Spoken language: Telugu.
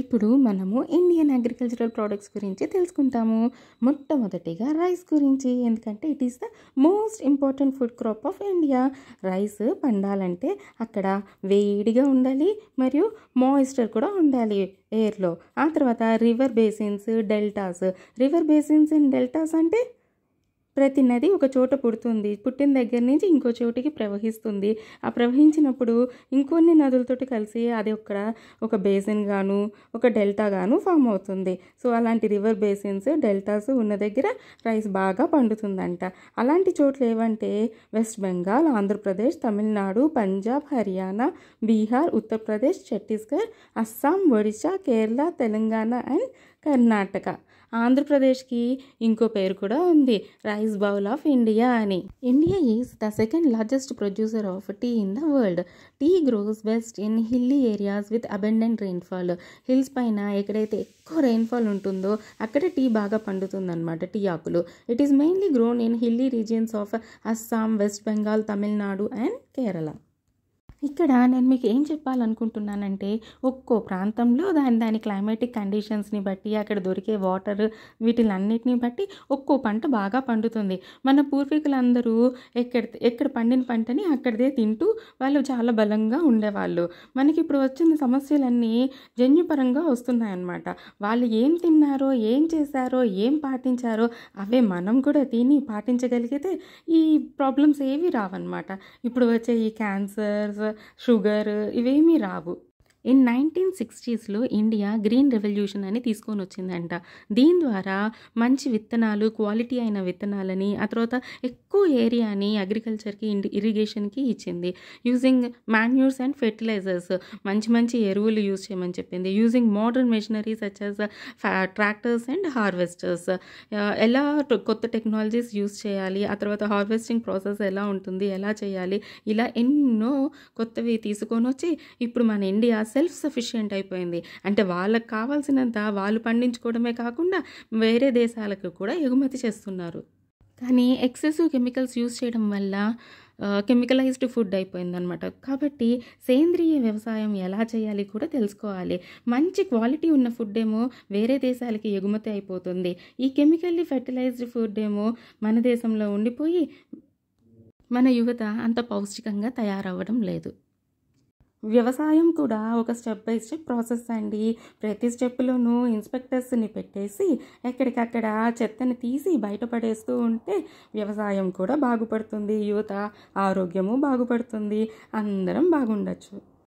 ఇప్పుడు మనము ఇండియన్ అగ్రికల్చరల్ ప్రోడక్ట్స్ గురించి తెలుసుకుంటాము. మొట్టమొదటిగా రైస్ గురించి, ఎందుకంటే it is the most important food crop of India. Rice పండాలంటే అక్కడ వేడిగా ఉండాలి, మరియు మాయిశ్చర్ కూడా ఉండాలి ఎయిర్లో. ఆ తర్వాత river basins, deltas. River basins and deltas అంటే ప్రతి నది ఒక చోట పుడుతుంది, పుట్టిన దగ్గర నుంచి ఇంకో చోటికి ప్రవహిస్తుంది. ఆ ప్రవహించినప్పుడు ఇంకొన్ని నదులతోటి కలిసి అది ఒక బేసిన్ గాను ఒక డెల్టా గాను ఫామ్ అవుతుంది. సో అలాంటి రివర్ బేసిన్స్, డెల్టాస్ ఉన్న దగ్గర రైస్ బాగా పండుతుందంట. అలాంటి చోట్ల ఏవంటే వెస్ట్ బెంగాల్, ఆంధ్రప్రదేశ్, తమిళనాడు, పంజాబ్, హర్యానా, బీహార్, ఉత్తరప్రదేశ్, ఛత్తీస్గఢ్, అస్సాం, ఒడిశా, కేరళ, తెలంగాణ అండ్ కర్ణాటక. ఆంధ్రప్రదేశ్కి ఇంకో పేరు కూడా ఉంది, రైస్ బౌల్ ఆఫ్ ఇండియా అని. India is the second largest producer of tea in the world. Tea grows best in hilly areas with abundant rainfall. Hills పైన ఎక్కడైతే ఎక్కువ రెయిన్ఫాల్ ఉంటుందో అక్కడ టీ బాగా పండుతుందన్నమాట, టీ ఆకులు. It is mainly grown in hilly regions of Assam, west Bengal, Tamil Nadu and Kerala. ఇక్కడ నేను మీకు ఏం చెప్పాలనుకుంటున్నానంటే, ఒక్కో ప్రాంతంలో దాని క్లైమాటిక్ కండిషన్స్ని బట్టి, అక్కడ దొరికే వాటర్, వీటిలన్నిటిని బట్టి ఒక్కో పంట బాగా పండుతుంది. మన పూర్వీకులందరూ ఎక్కడ పండిన పంటని అక్కడిదే తింటూ వాళ్ళు చాలా బలంగా ఉండేవాళ్ళు. మనకి ఇప్పుడు వచ్చిన సమస్యలన్నీ జన్యుపరంగా వస్తున్నాయన్నమాట. వాళ్ళు ఏం తిన్నారో, ఏం చేశారో, ఏం పాటించారో అవే మనం కూడా తిని పాటించగలిగితే ఈ ప్రాబ్లమ్స్ ఏవి రావన్నమాట. ఇప్పుడు వచ్చే ఈ క్యాన్సర్స్, షుగర్ ఇవేమీ రావు. ఇన్ 1960స్లో ఇండియా గ్రీన్ రెవల్యూషన్ అని తీసుకొని వచ్చిందంట. దీని ద్వారా మంచి విత్తనాలు, క్వాలిటీ అయిన విత్తనాలని, ఆ తర్వాత ఎక్కువ ఏరియాని అగ్రికల్చర్కి, ఇరిగేషన్కి ఇచ్చింది. యూజింగ్ మాన్యూర్స్ అండ్ ఫెర్టిలైజర్స్, మంచి ఎరువులు యూజ్ చేయమని చెప్పింది. Using modern machineries such as tractors and harvesters. ఎలా కొత్త టెక్నాలజీస్ యూజ్ చేయాలి, ఆ తర్వాత హార్వెస్టింగ్ ప్రాసెస్ ఎలా ఉంటుంది, ఎలా చేయాలి, ఇలా ఎన్నో కొత్తవి తీసుకొని వచ్చి ఇప్పుడు మన ఇండియా సెల్ఫ్ సఫిషియెంట్ అయిపోయింది. అంటే వాళ్ళకి కావాల్సినంత వాళ్ళు పండించుకోవడమే కాకుండా వేరే దేశాలకు కూడా ఎగుమతి చేస్తున్నారు. కానీ ఎక్సెసివ్ కెమికల్స్ యూజ్ చేయడం వల్ల కెమికలైజ్డ్ ఫుడ్ అయిపోయిందనమాట. కాబట్టి సేంద్రియ వ్యవసాయం ఎలా చేయాలి కూడా తెలుసుకోవాలి. మంచి క్వాలిటీ ఉన్న ఫుడ్ ఏమో వేరే దేశాలకి ఎగుమతి అయిపోతుంది. ఈ కెమికల్లీ ఫెర్టిలైజ్డ్ ఫుడ్ ఏమో మన దేశంలో ఉండిపోయి మన యువత అంత పౌష్టికంగా తయారవ్వడం లేదు. వ్యవసాయం కూడా ఒక స్టెప్ బై స్టెప్ ప్రాసెస్ అండి. ప్రతి స్టెప్లోనూ ఇన్స్పెక్టర్స్ని పెట్టేసి ఎక్కడికక్కడ చెత్తని తీసి బయటపడేస్తూ ఉంటే వ్యవసాయం కూడా బాగుపడుతుంది, యువత ఆరోగ్యము బాగుపడుతుంది, అందరం బాగుండొచ్చు.